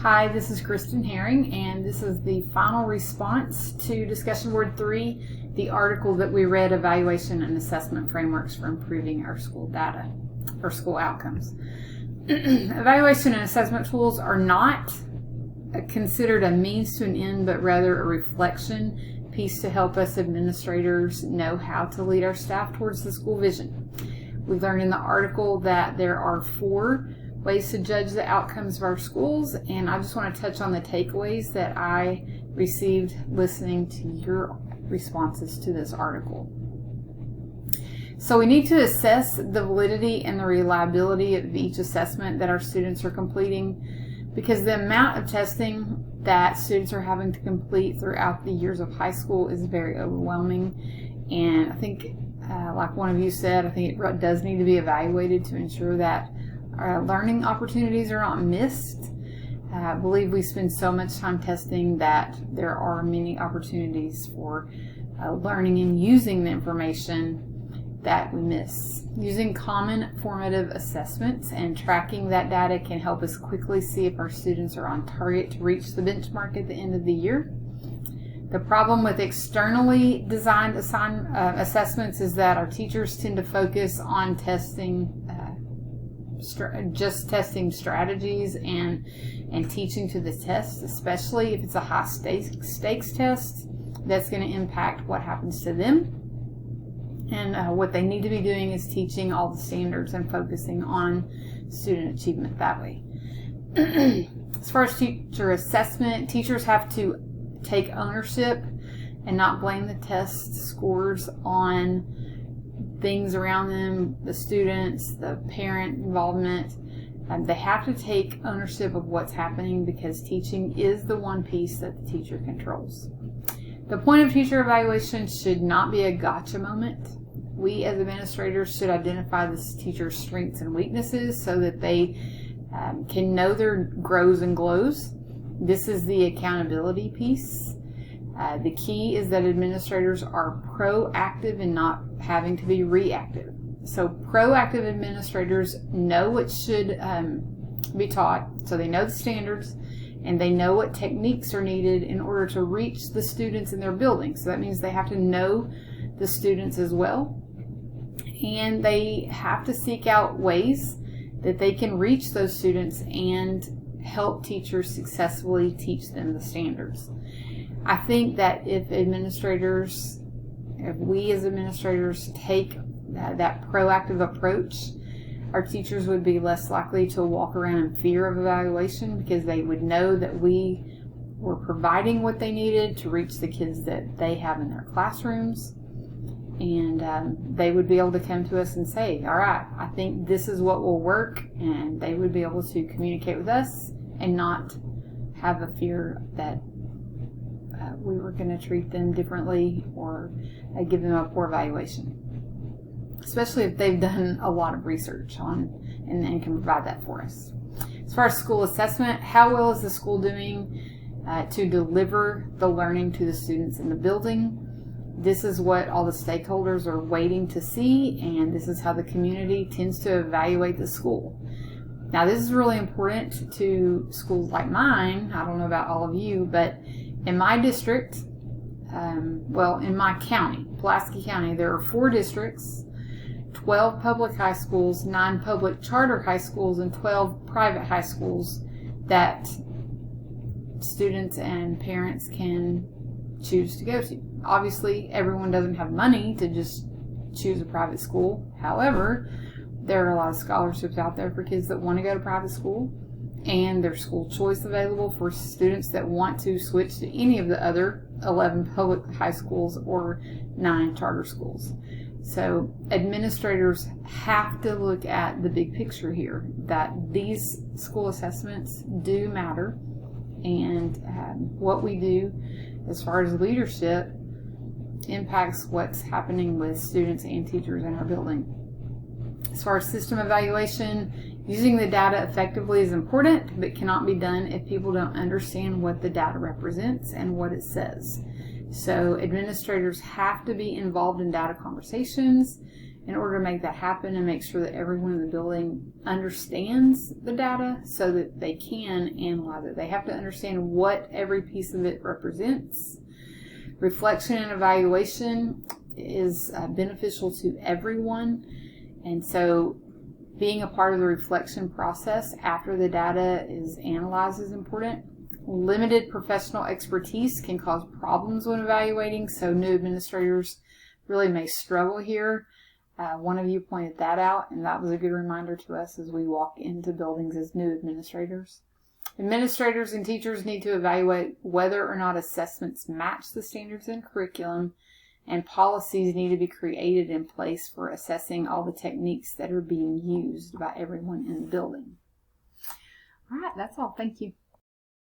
Hi, this is Kristen Herring, and this is the final response to discussion board 3, the article that we read, Evaluation and Assessment Frameworks for Improving Our School Data, or School Outcomes. Evaluation and assessment tools are not considered a means to an end, but rather a reflection piece to help us administrators know how to lead our staff towards the school vision. We learned in the article that there are 4 ways to judge the outcomes of our schools, and I just want to touch on the takeaways that I received listening to your responses to this article. So we need to assess the validity and the reliability of each assessment that our students are completing, because the amount of testing that students are having to complete throughout the years of high school is very overwhelming. And I think, like one of you said, I think it does need to be evaluated to ensure that learning opportunities are not missed. I believe we spend so much time testing that there are many opportunities for learning and using the information that we miss. Using common formative assessments and tracking that data can help us quickly see if our students are on target to reach the benchmark at the end of the year. The problem with externally designed assessments is that our teachers tend to focus on testing testing strategies and teaching to the test, especially if it's a high stakes test that's going to impact what happens to them. And what they need to be doing is teaching all the standards and focusing on student achievement that way. As far as teacher assessment, teachers have to take ownership and not blame the test scores on things around them, the students, the parent involvement. They have to take ownership of what's happening, because teaching is the one piece that the teacher controls. The point of teacher evaluation should not be a gotcha moment. We as administrators should identify the teacher's strengths and weaknesses so that they can know their grows and glows. This is the accountability piece. The key is that administrators are proactive and not having to be reactive. So proactive administrators know what should be taught, so they know the standards and they know what techniques are needed in order to reach the students in their building. So that means they have to know the students as well, and they have to seek out ways that they can reach those students and help teachers successfully teach them the standards. I think that if we as administrators take that proactive approach, our teachers would be less likely to walk around in fear of evaluation, because they would know that we were providing what they needed to reach the kids that they have in their classrooms. And they would be able to come to us and say, all right, I think this is what will work. And they would be able to communicate with us and not have a fear that we were going to treat them differently or give them a poor evaluation, especially if they've done a lot of research on and can provide that for us. As far as school assessment, how well is the school doing to deliver the learning to the students in the building? This is what all the stakeholders are waiting to see, and this is how the community tends to evaluate the school. Now, this is really important to schools like mine. I don't know about all of you, but in my district, in my county, Pulaski County, there are 4 districts, 12 public high schools, 9 public charter high schools, and 12 private high schools that students and parents can choose to go to. Obviously, everyone doesn't have money to just choose a private school. However, there are a lot of scholarships out there for kids that want to go to private school, and there's school choice available for students that want to switch to any of the other 11 public high schools or 9 charter schools. So administrators have to look at the big picture here, that these school assessments do matter, and what we do as far as leadership impacts what's happening with students and teachers in our building. As far as system evaluation, using the data effectively is important, but cannot be done if people don't understand what the data represents and what it says. So administrators have to be involved in data conversations in order to make that happen and make sure that everyone in the building understands the data so that they can analyze it. They have to understand what every piece of it represents. Reflection and evaluation is beneficial to everyone, and so being a part of the reflection process after the data is analyzed is important. Limited professional expertise can cause problems when evaluating, so new administrators really may struggle here. One of you pointed that out, and that was a good reminder to us as we walk into buildings as new administrators. Administrators and teachers need to evaluate whether or not assessments match the standards in curriculum, and policies need to be created in place for assessing all the techniques that are being used by everyone in the building. All right, that's all. Thank you.